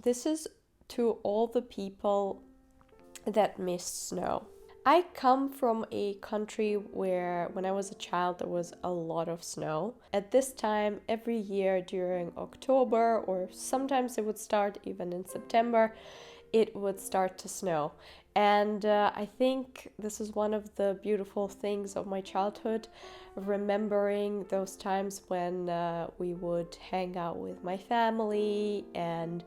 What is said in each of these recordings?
This is to all the people that miss snow. I come from a country where when I was a child there was a lot of snow. At this time, every year during October, or sometimes it would start even in September, it would start to snow. And I think this is one of the beautiful things of my childhood, remembering those times when we would hang out with my family and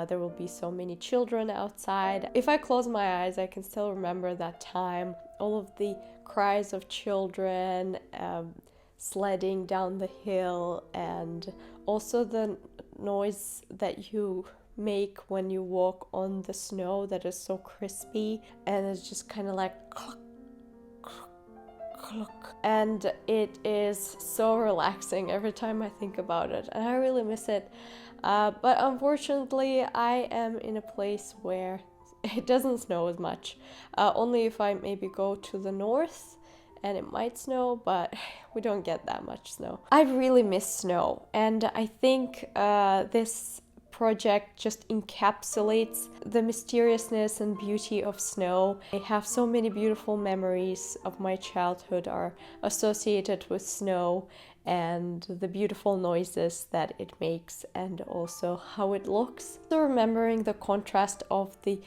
there will be so many children outside. If I close my eyes, I can still remember that time. All of the cries of children, sledding down the hill, and also the noise that you make when you walk on the snow that is so crispy, and it's just kind of like cluck, cluck, cluck. And it is so relaxing every time I think about it, and I really miss it. But unfortunately, I am in a place where it doesn't snow as much. Only if I maybe go to the north and it might snow, but we don't get that much snow. I really miss snow, and I think this project just encapsulates the mysteriousness and beauty of snow. I have so many beautiful memories of my childhood are associated with snow and the beautiful noises that it makes and also how it looks. So remembering the contrast of the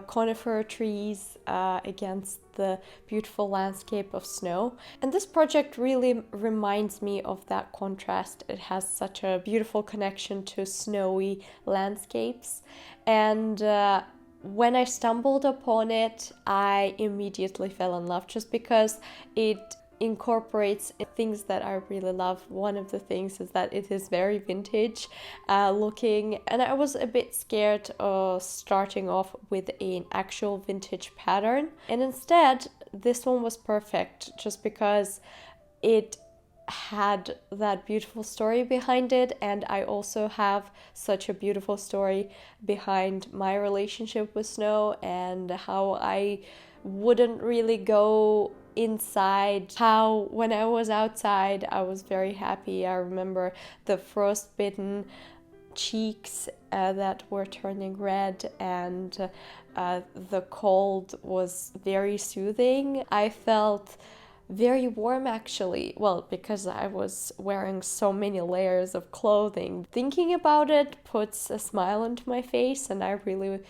conifer trees against the beautiful landscape of snow. And this project really reminds me of that contrast. It has such a beautiful connection to snowy landscapes. And when I stumbled upon it, I immediately fell in love just because it incorporates things that I really love. One of the things is that it is very vintage looking, and I was a bit scared of starting off with an actual vintage pattern, and instead this one was perfect just because it had that beautiful story behind it, and I also have such a beautiful story behind my relationship with snow and how I wouldn't really go inside, how when I was outside I was very happy. I remember the frostbitten cheeks that were turning red, and the cold was very soothing. I felt very warm actually, well, because I was wearing so many layers of clothing. Thinking about it puts a smile into my face, and I really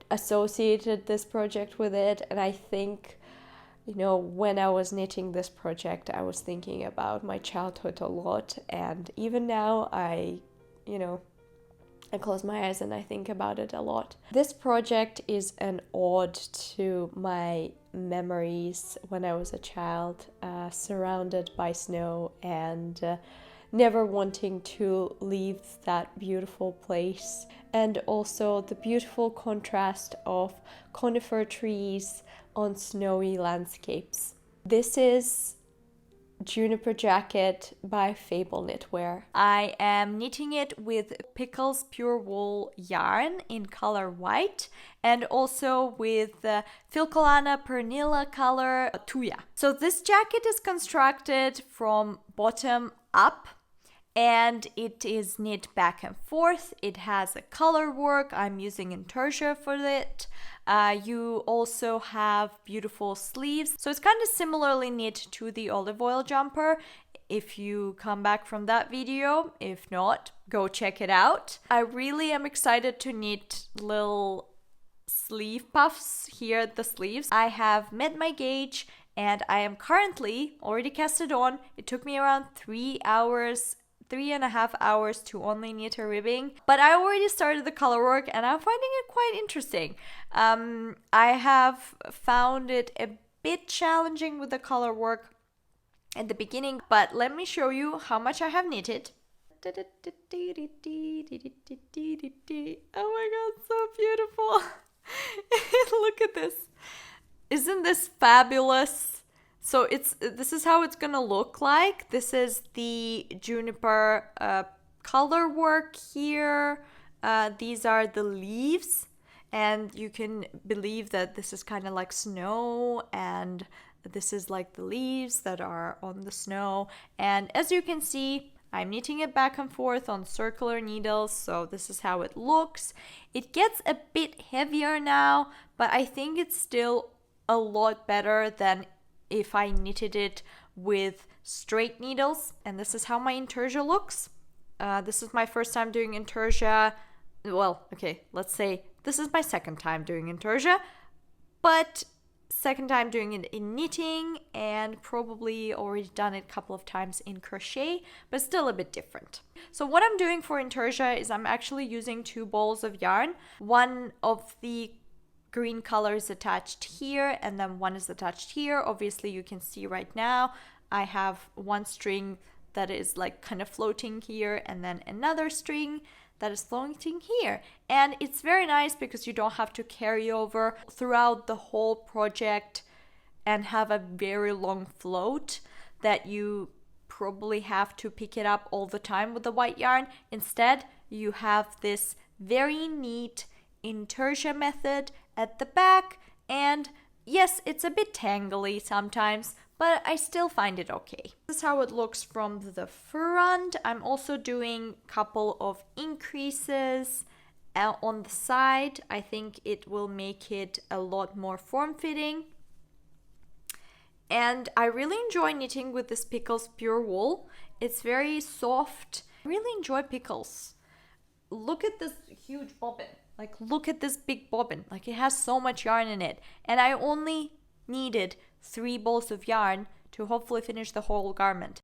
associated this project with it. And I think, you know, when I was knitting this project, I was thinking about my childhood a lot, and even now I close my eyes and I think about it a lot. This project is an ode to my memories when I was a child, surrounded by snow and never wanting to leave that beautiful place, and also the beautiful contrast of conifer trees on snowy landscapes. This is Juniper jacket by Fabel Knitwear. I am knitting it with Pickles Pure Wool yarn in color white, and also with Filcolana Pernilla color Tuya. So this jacket is constructed from bottom up, and it is knit back and forth. It has a color work. I'm using intarsia for it. You also have beautiful sleeves. So it's kind of similarly knit to the olive oil jumper if you come back from that video. If not, go check it out. I really am excited to knit little sleeve puffs here at the sleeves. I have met my gauge and I am currently already casted on. It took me around 3.5 hours to only knit a ribbing, but I already started the color work and I'm finding it quite interesting. I have found it a bit challenging with the color work at the beginning, but let me show you how much I have knitted. Oh my god, so beautiful. Look at this. Isn't this fabulous? So this is how it's gonna look like. This is the Juniper color work here. These are the leaves, and you can believe that this is kind of like snow, and this is like the leaves that are on the snow. And as you can see, I'm knitting it back and forth on circular needles, so this is how it looks. It gets a bit heavier now, but I think it's still a lot better than if I knitted it with straight needles. And this is how my intarsia looks. This is my first time doing intarsia. Well, okay, let's say this is my second time doing intarsia, but second time doing it in knitting, and probably already done it a couple of times in crochet, but still a bit different. So what I'm doing for intarsia is I'm actually using 2 balls of yarn. One of the green color is attached here, and then one is attached here. Obviously you can see right now I have one string that is like kind of floating here, and then another string that is floating here. And it's very nice because you don't have to carry over throughout the whole project and have a very long float that you probably have to pick it up all the time with the white yarn. Instead, you have this very neat intarsia method at the back, and yes, it's a bit tangly sometimes, but I still find it okay. This is how it looks from the front. I'm also doing a couple of increases on the side. I think it will make it a lot more form-fitting. And I really enjoy knitting with this Pickles Pure Wool. It's very soft. I really enjoy Pickles. Look at this huge bobbin. Like, look at this big bobbin. Like, it has so much yarn in it. And I only needed 3 balls of yarn to hopefully finish the whole garment.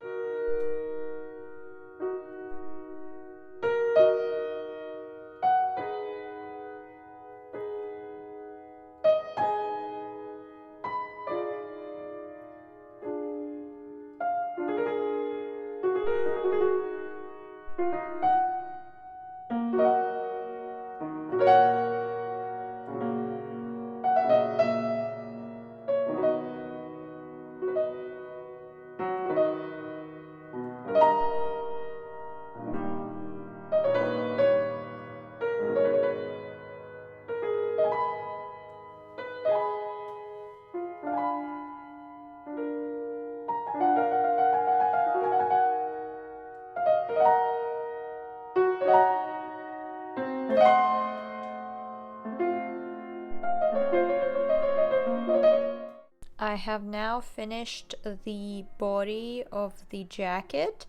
I have now finished the body of the jacket,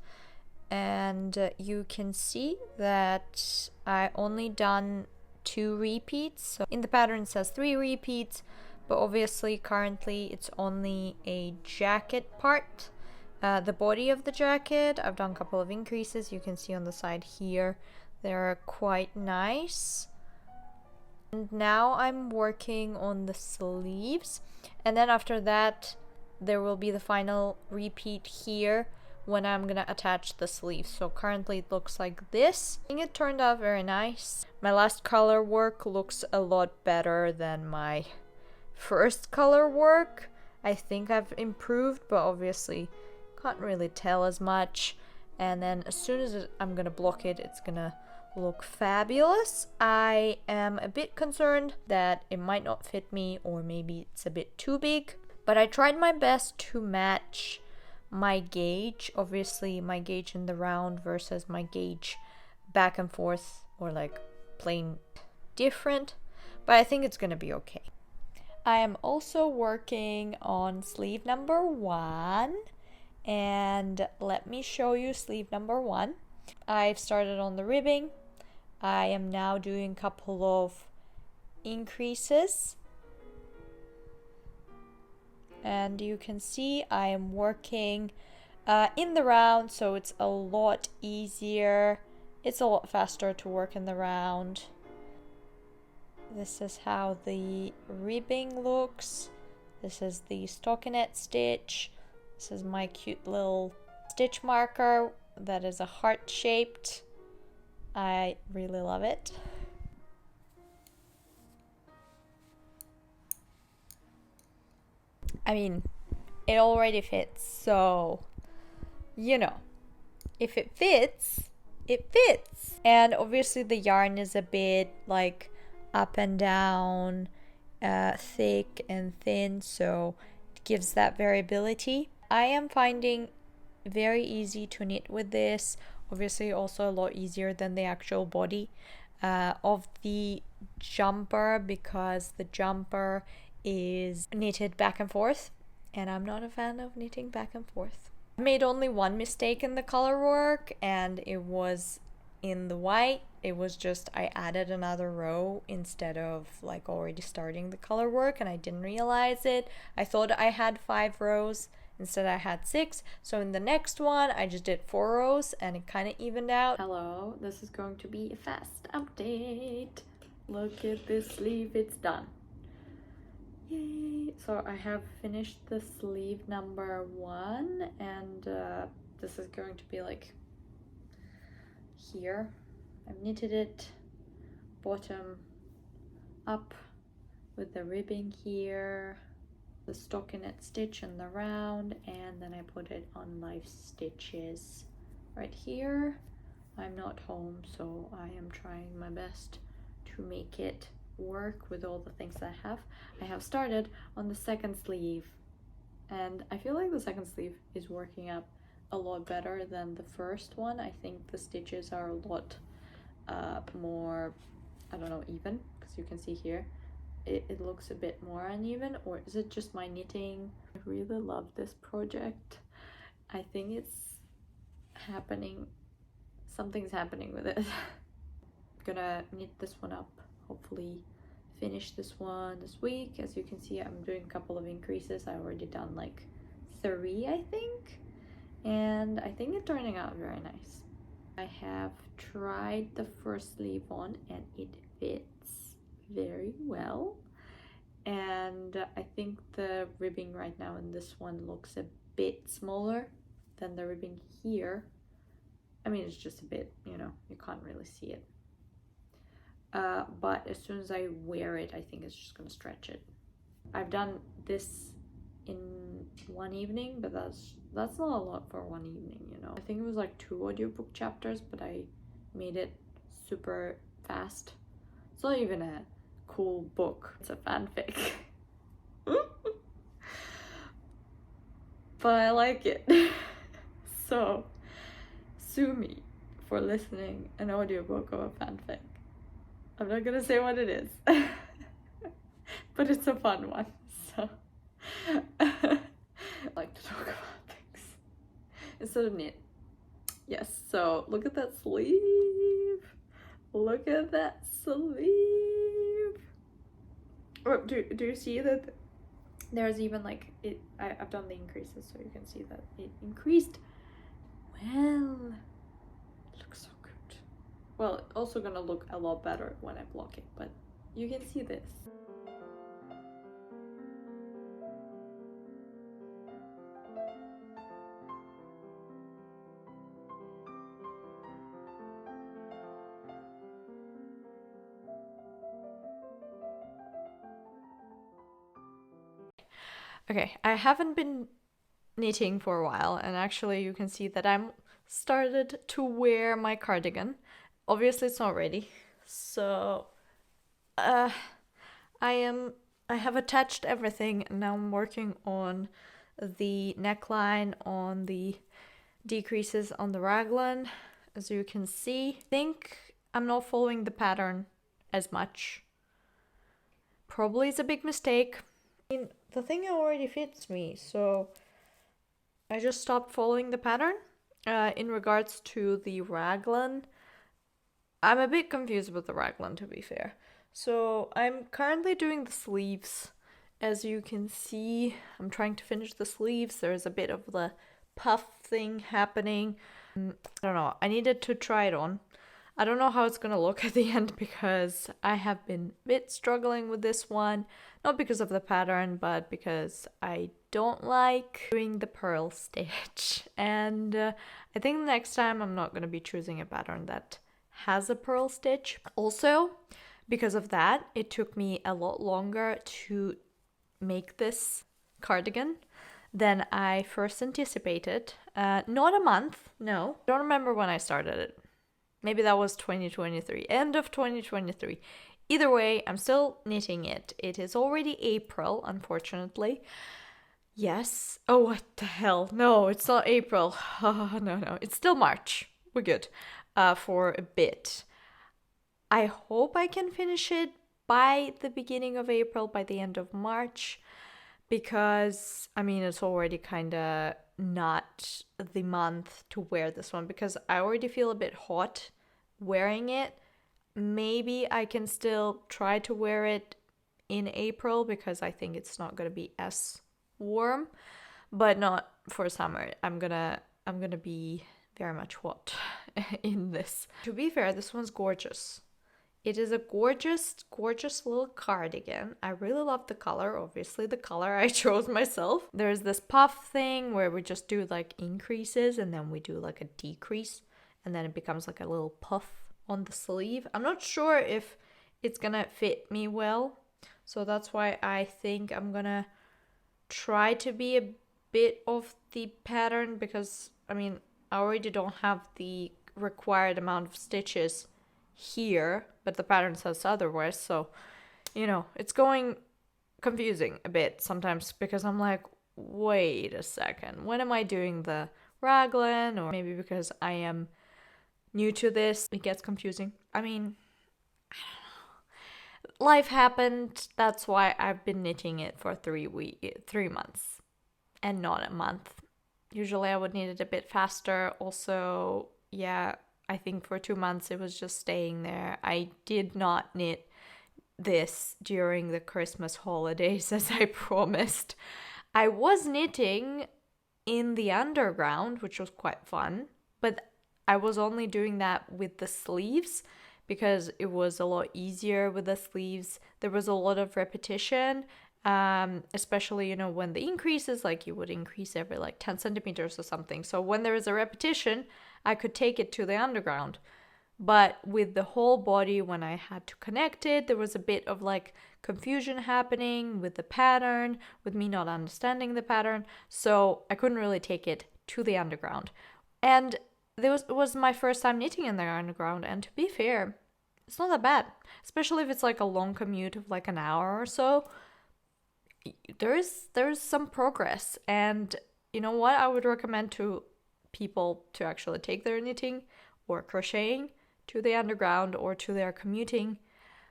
and you can see that I only done 2 repeats. So in the pattern it says 3 repeats, but obviously currently it's only a jacket part. The body of the jacket, I've done a couple of increases. You can see on the side here, they're quite nice. And now I'm working on the sleeves, and then after that there will be the final repeat here when I'm gonna attach the sleeves. So currently it looks like this. I think it turned out very nice. My last color work looks a lot better than my first color work. I think I've improved, but obviously can't really tell as much. And then as soon as I'm gonna block it, it's gonna look fabulous. I am a bit concerned that it might not fit me, or maybe it's a bit too big, but I tried my best to match my gauge. Obviously my gauge in the round versus my gauge back and forth, or like plain different, but I think it's gonna be okay. I am also working on sleeve number 1, and let me show you sleeve number 1. I've started on the ribbing. I am now doing a couple of increases, and you can see I am working in the round, so it's a lot easier. It's a lot faster to work in the round. This is how the ribbing looks. This is the stockinette stitch. This is my cute little stitch marker that is a heart shaped. I really love it. I mean, it already fits, so you know, if it fits, it fits. And obviously the yarn is a bit like up and down, thick and thin, so it gives that variability. I am finding very easy to knit with this. Obviously also a lot easier than the actual body of the jumper, because the jumper is knitted back and forth, and I'm not a fan of knitting back and forth. I made only one mistake in the color work, and it was in the white. It was just I added another row instead of like already starting the color work, and I didn't realize it. I thought I had 5 rows, instead I had 6. So in the next one I just did 4 rows and it kind of evened out. Hello, this is going to be a fast update. Look at this sleeve, it's done. Yay! So I have finished the sleeve number 1, and this is going to be like here. I've knitted it bottom up with the ribbing here, the stockinette stitch in the round, and then I put it on live stitches right here. I'm not home, so I am trying my best to make it work with all the things I have. I have started on the second sleeve, and I feel like the second sleeve is working up a lot better than the first one. I think the stitches are a lot more, I don't know, even, because you can see here it looks a bit more uneven, or is it just my knitting? I really love this project. I think it's happening, something's happening with it. Gonna knit this one up, hopefully finish this one this week. As you can see, I'm doing a couple of increases. I already done like 3, I think, and I think it's turning out very nice. I have tried the first sleeve on and it fits very well, and I think the ribbing right now in this one looks a bit smaller than the ribbing here. I mean, it's just a bit, you know, you can't really see it. But as soon as I wear it, I think it's just gonna stretch it. I've done this in one evening, but that's not a lot for one evening, you know. I think it was like 2 audiobook chapters, but I made it super fast. It's not even a cool book, it's a fanfic. But I like it. So sue me for listening an audiobook of a fanfic. I'm not gonna say what it is. But it's a fun one, so I like to talk about things instead of knit. Yes, so look at that sleeve. Look at that sleeve. Oh, do you see that there's even like it? I've done the increases, so you can see that it increased. Well, it looks so good. Well, it's also gonna look a lot better when I block it, but you can see this. Okay, I haven't been knitting for a while, and actually you can see that I'm started to wear my cardigan. Obviously it's not ready, so I have attached everything, and now I'm working on the neckline, on the decreases on the raglan. As you can see, I think I'm not following the pattern as much. Probably is a big mistake. I mean, the thing already fits me, so I just stopped following the pattern. In regards to the raglan, I'm a bit confused with the raglan, to be fair. So I'm currently doing the sleeves. As you can see, I'm trying to finish the sleeves. There's a bit of the puff thing happening. I don't know, I needed to try it on. I don't know how it's gonna look at the end, because I have been a bit struggling with this one. Not because of the pattern, but because I don't like doing the purl stitch. And I think next time I'm not gonna be choosing a pattern that has a purl stitch. Also, because of that, it took me a lot longer to make this cardigan than I first anticipated. Not a month, no. I don't remember when I started it. Maybe that was 2023, end of 2023. Either way, I'm still knitting it. It is already April, unfortunately. Yes. Oh, what the hell? No, it's not April. Oh, no. It's still March. We're good. For a bit. I hope I can finish it by the beginning of April, by the end of March, because I mean, it's already kind of not the month to wear this one because I already feel a bit hot wearing it. Maybe I can still try to wear it in April because I think it's not going to be as warm, but not for summer. I'm gonna be very much hot in this. To be fair, this one's gorgeous. It is a gorgeous, gorgeous little cardigan. I really love the color, obviously the color I chose myself. There's this puff thing where we just do like increases and then we do like a decrease and then it becomes like a little puff on the sleeve. I'm not sure if it's gonna fit me well, so that's why I think I'm gonna try to be a bit of the pattern because, I mean, I already don't have the required amount of stitches here, but the pattern says otherwise, so it's going confusing a bit sometimes because I'm like, wait a second, when am I doing the raglan? Or maybe because I am new to this, it gets confusing. I mean, I don't know. Life happened, that's why I've been knitting it for 3 months and not a month. Usually I would knit it a bit faster. Also, yeah, I think for 2 months it was just staying there. I did not knit this during the Christmas holidays as I promised. I was knitting in the underground, which was quite fun, but I was only doing that with the sleeves because it was a lot easier with the sleeves. There was a lot of repetition, especially, when the increases, like you would increase every like 10 centimeters or something. So when there is a repetition, I could take it to the underground. But with the whole body, when I had to connect it, there was a bit of like confusion happening with the pattern, with me not understanding the pattern. So I couldn't really take it to the underground. And it was my first time knitting in the underground. And to be fair, it's not that bad, especially if it's like a long commute of like an hour or so. There's some progress. And you know what? I would recommend to people to actually take their knitting or crocheting to the underground or to their commuting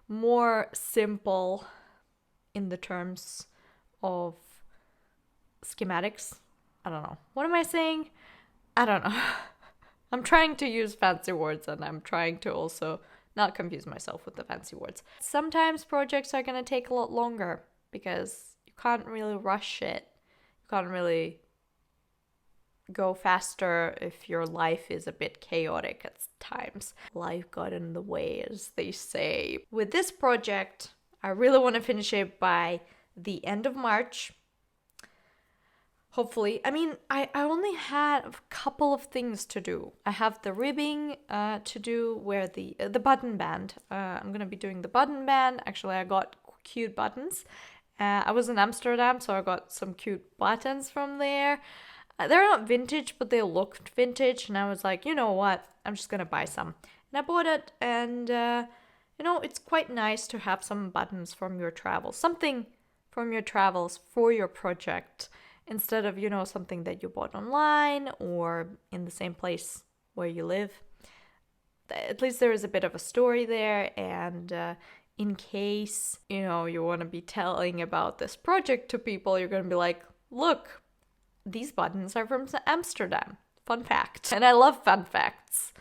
more simple in the terms of schematics. I don't know. What am I saying? I don't know. I'm trying to use fancy words and I'm trying to also not confuse myself with the fancy words. Sometimes projects are going to take a lot longer because you can't really rush it. You can't really go faster if your life is a bit chaotic at times. Life got in the way, as they say. With this project, I really want to finish it by the end of March. Hopefully. I mean, I only had a couple of things to do. I have the ribbing to do, where the button band. I'm going to be doing the button band. Actually, I got cute buttons. I was in Amsterdam, so I got some cute buttons from there. They're not vintage, but they looked vintage, and I was like, you know what? I'm just gonna buy some. And I bought it, and it's quite nice to have some buttons from your travels, something from your travels for your project, instead of, something that you bought online or in the same place where you live. At least there is a bit of a story there, and in case, you want to be telling about this project to people, you're gonna be like, look, these buttons are from Amsterdam. Fun fact. And I love fun facts.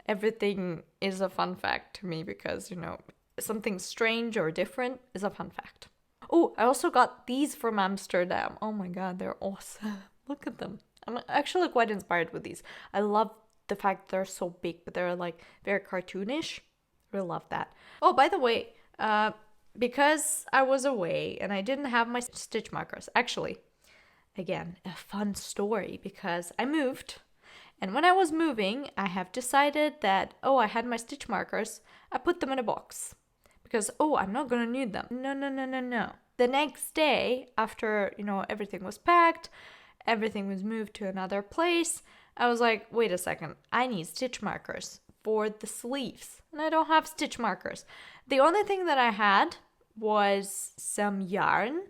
Everything is a fun fact to me because, something strange or different is a fun fact. Oh, I also got these from Amsterdam. Oh my god, they're awesome. Look at them. I'm actually quite inspired with these. I love the fact they're so big, but they're like very cartoonish. I really love that. Oh, by the way, because I was away and I didn't have my stitch markers, actually, again, a fun story because I moved. And when I was moving, I have decided that, I had my stitch markers. I put them in a box because, I'm not going to need them. No. The next day, after, everything was packed, everything was moved to another place, I was like, wait a second, I need stitch markers for the sleeves. And I don't have stitch markers. The only thing that I had was some yarn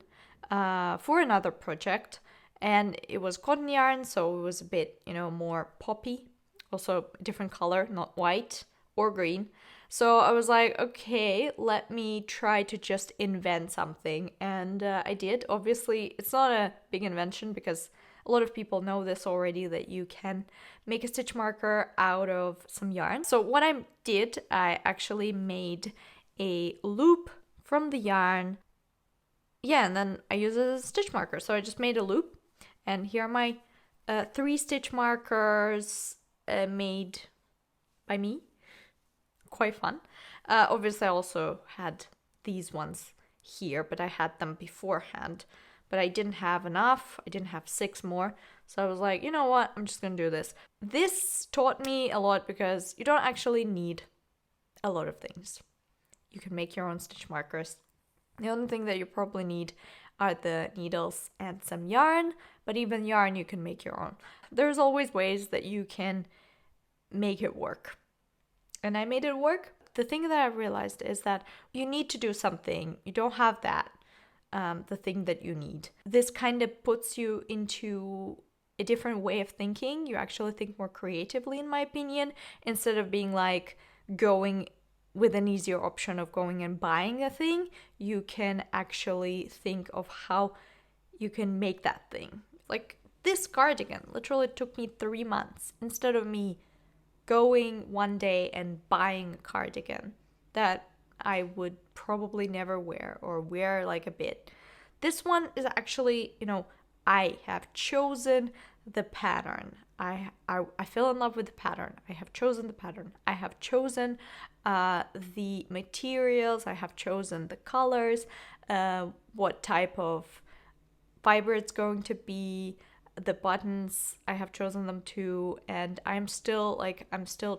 for another project. and it was cotton yarn, so it was a bit, more poppy. Also a different color, not white or green. So I was like, okay, let me try to just invent something. And I did. Obviously, it's not a big invention because a lot of people know this already, that you can make a stitch marker out of some yarn. So what I did, I actually made a loop from the yarn. Yeah, and then I use it as a stitch marker. So I just made a loop. And here are my 3 stitch markers made by me. Quite fun. Obviously, I also had these ones here, but I had them beforehand. But I didn't have enough. I didn't have 6 more. So I was like, you know what? I'm just going to do this. This taught me a lot because you don't actually need a lot of things. You can make your own stitch markers. The only thing that you probably need are the needles and some yarn, but even yarn you can make your own. There's always ways that you can make it work. And I made it work. The thing that I realized is that you need to do something. You don't have that, the thing that you need. This kind of puts you into a different way of thinking. You actually think more creatively, in my opinion, instead of being like going with an easier option of going and buying a thing. You can actually think of how you can make that thing. Like this cardigan literally took me 3 months instead of me going one day and buying a cardigan that I would probably never wear or wear like a bit. This one is actually, I have chosen the pattern. I fell in love with the pattern. I have chosen the pattern. I have chosen the materials. I have chosen the colors, what type of fiber it's going to be, the buttons. I have chosen them too, and I'm still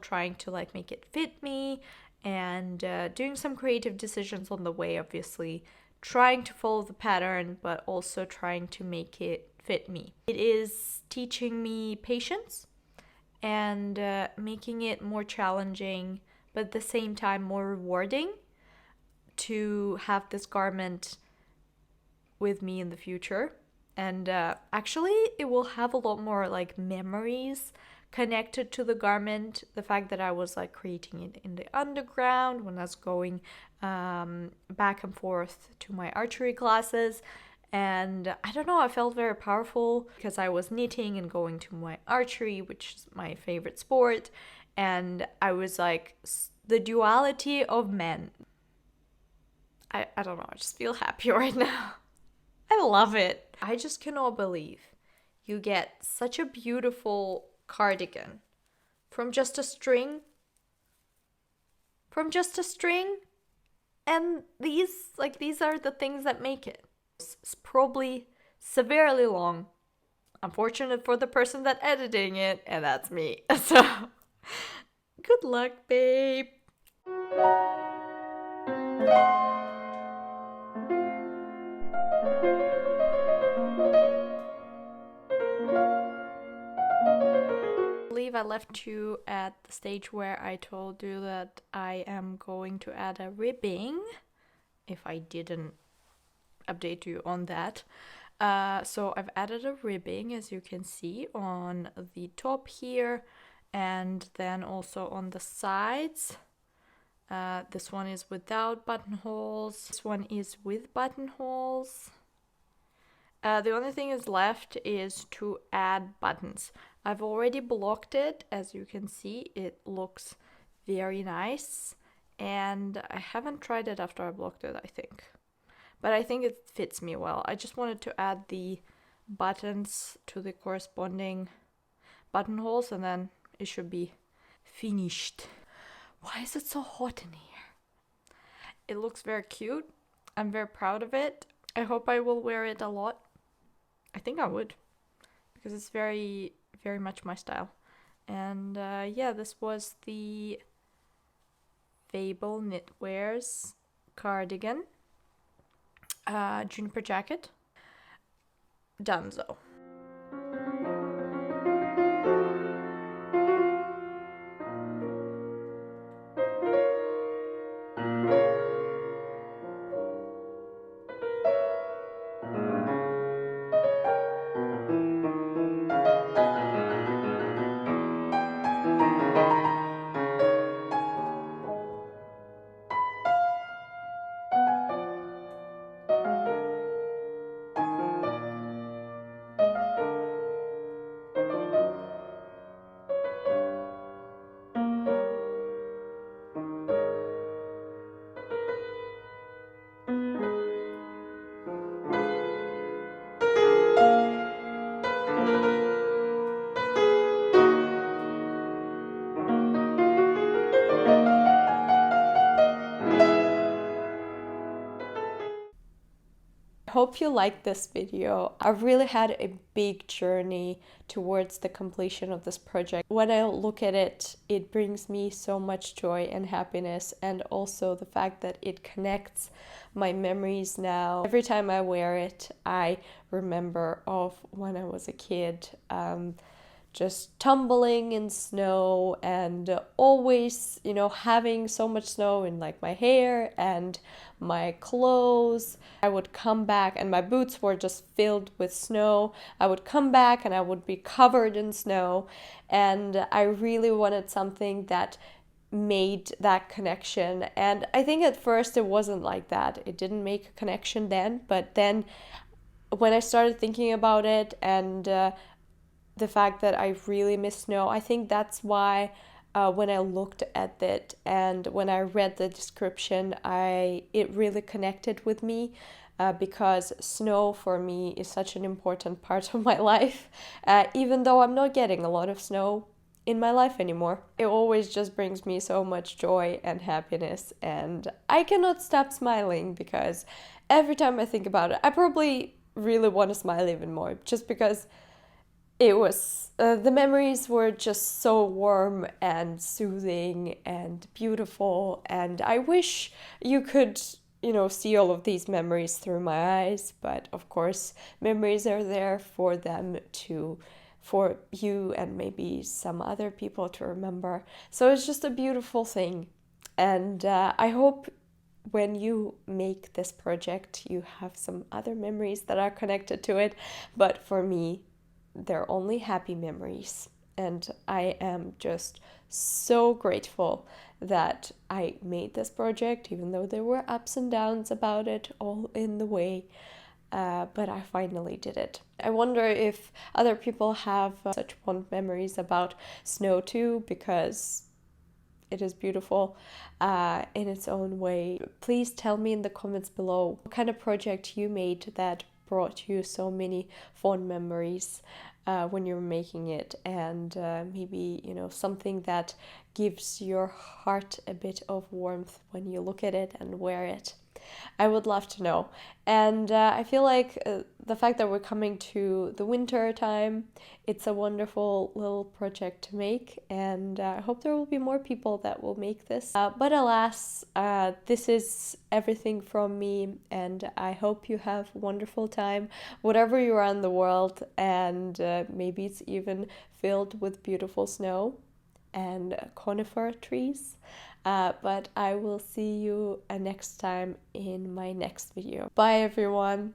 trying to make it fit me, and doing some creative decisions on the way, obviously trying to follow the pattern but also trying to make it fit me. It is teaching me patience and making it more challenging but at the same time more rewarding to have this garment with me in the future. And actually, it will have a lot more memories connected to the garment. The fact that I was creating it in the underground when I was going back and forth to my archery classes. And I don't know, I felt very powerful because I was knitting and going to my archery, which is my favorite sport. And I was like, the duality of men. I don't know, I just feel happy right now. I love it. I just cannot believe you get such a beautiful cardigan from just a string. And these are the things that make it. It's probably severely long. Unfortunate for the person that editing it, and that's me. So, good luck, babe. I left you at the stage where I told you that I am going to add a ribbing, if I didn't update you on that. So I've added a ribbing, as you can see, on the top here and then also on the sides. This one is without buttonholes. This one is with buttonholes. The only thing is left is to add buttons. I've already blocked it. As you can see, it looks very nice. And I haven't tried it after I blocked it, I think. But I think it fits me well. I just wanted to add the buttons to the corresponding buttonholes and then it should be finished. Why is it so hot in here? It looks very cute. I'm very proud of it. I hope I will wear it a lot. I think I would, because it's very, very much my style. And yeah, this was the Fabel Knitwear's cardigan, Juniper jacket. Donezo. I hope you liked this video. I really had a big journey towards the completion of this project. When I look at it, it brings me so much joy and happiness, and also the fact that it connects my memories now. Every time I wear it, I remember of when I was a kid, just tumbling in snow and always, having so much snow in like my hair and my clothes. I would come back and my boots were just filled with snow. I would come back and I would be covered in snow, and I really wanted something that made that connection. And I think at first it wasn't like that. It didn't make a connection then, but then when I started thinking about it and the fact that I really miss snow, I think that's why when I looked at it and when I read the description, it really connected with me, because snow for me is such an important part of my life, even though I'm not getting a lot of snow in my life anymore. It always just brings me so much joy and happiness, and I cannot stop smiling because every time I think about it, I probably really want to smile even more, just because it was, the memories were just so warm and soothing and beautiful, and I wish you could, see all of these memories through my eyes, but of course, memories are there for you and maybe some other people to remember. So it's just a beautiful thing, and I hope when you make this project, you have some other memories that are connected to it, but for me, they're only happy memories, and I am just so grateful that I made this project, even though there were ups and downs about it all in the way, but I finally did it. I wonder if other people have such fond memories about snow too, because it is beautiful in its own way. Please tell me in the comments below what kind of project you made that brought you so many fond memories when you're making it, and maybe something that gives your heart a bit of warmth when you look at it and wear it. I would love to know. And I feel like the fact that we're coming to the winter time, it's a wonderful little project to make, and I hope there will be more people that will make this. But alas, this is everything from me, and I hope you have a wonderful time, whatever you are in the world, and maybe it's even filled with beautiful snow and conifer trees. But I will see you next time in my next video. Bye everyone!